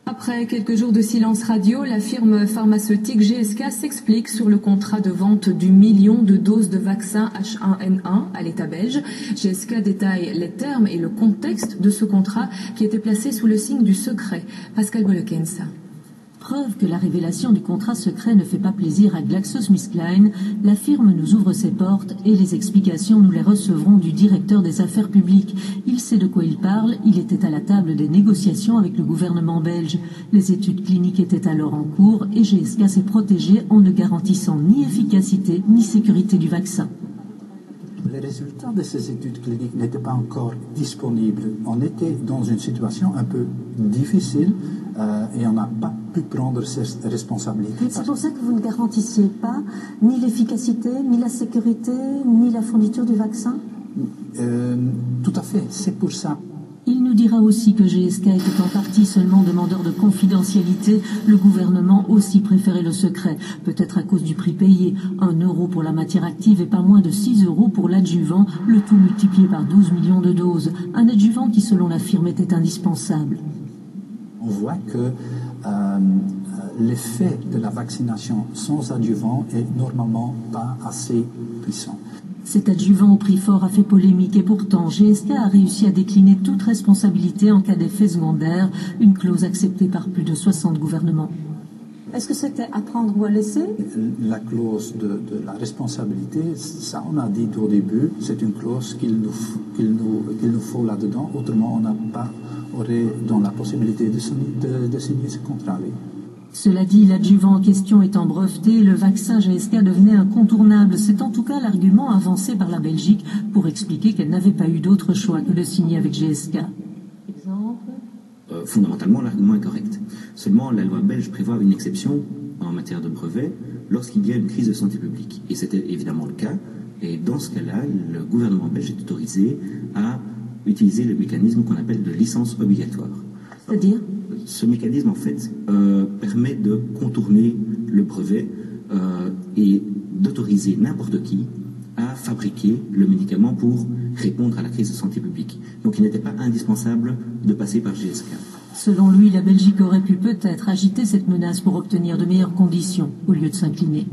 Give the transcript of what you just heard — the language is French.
Après quelques jours de silence radio, la firme pharmaceutique GSK s'explique sur le contrat de vente du million de doses de vaccin H1N1 à l'État belge. GSK détaille les termes et le contexte de ce contrat qui était placé sous le signe du secret. Pascal Bolekens. Preuve que la révélation du contrat secret ne fait pas plaisir à GlaxoSmithKline, la firme nous ouvre ses portes et les explications nous les recevrons du directeur des affaires publiques. Il sait de quoi il parle, il était à la table des négociations avec le gouvernement belge. Les études cliniques étaient alors en cours et GSK s'est protégé en ne garantissant ni efficacité ni sécurité du vaccin. Les résultats de ces études cliniques n'étaient pas encore disponibles. On était dans une situation un peu difficile et on n'a pas pu prendre ses responsabilités. C'est pour ça que vous ne garantissiez pas ni l'efficacité, ni la sécurité, ni la fourniture du vaccin? Tout à fait, c'est pour ça. Il nous dira aussi que GSK était en partie seulement demandeur de confidentialité. Le gouvernement aussi préférait le secret, peut-être à cause du prix payé. 1 euro pour la matière active et pas moins de 6 euros pour l'adjuvant, le tout multiplié par 12 millions de doses. Un adjuvant qui, selon la firme, était indispensable. On voit que l'effet de la vaccination sans adjuvant est normalement pas assez puissant. Cet adjuvant au prix fort a fait polémique et pourtant GSK a réussi à décliner toute responsabilité en cas d'effet secondaire, une clause acceptée par plus de 60 gouvernements. Est-ce que c'était à prendre ou à laisser? La clause de la responsabilité, ça on a dit au début, c'est une clause qu'il nous faut là-dedans, autrement on n'a pas aurait dans la possibilité de signer ce contrat. Oui. Cela dit, l'adjuvant en question étant breveté, le vaccin GSK devenait incontournable. C'est en tout cas l'argument avancé par la Belgique pour expliquer qu'elle n'avait pas eu d'autre choix que de signer avec GSK. Fondamentalement, l'argument est correct. Seulement, la loi belge prévoit une exception en matière de brevet lorsqu'il y a une crise de santé publique. Et c'était évidemment le cas. Et dans ce cas-là, le gouvernement belge est autorisé à utiliser le mécanisme qu'on appelle de licence obligatoire. C'est-à-dire ? Ce mécanisme, en fait, permet de contourner le brevet et d'autoriser n'importe qui à fabriquer le médicament pour répondre à la crise de santé publique. Donc il n'était pas indispensable de passer par GSK. Selon lui, la Belgique aurait pu peut-être agiter cette menace pour obtenir de meilleures conditions au lieu de s'incliner.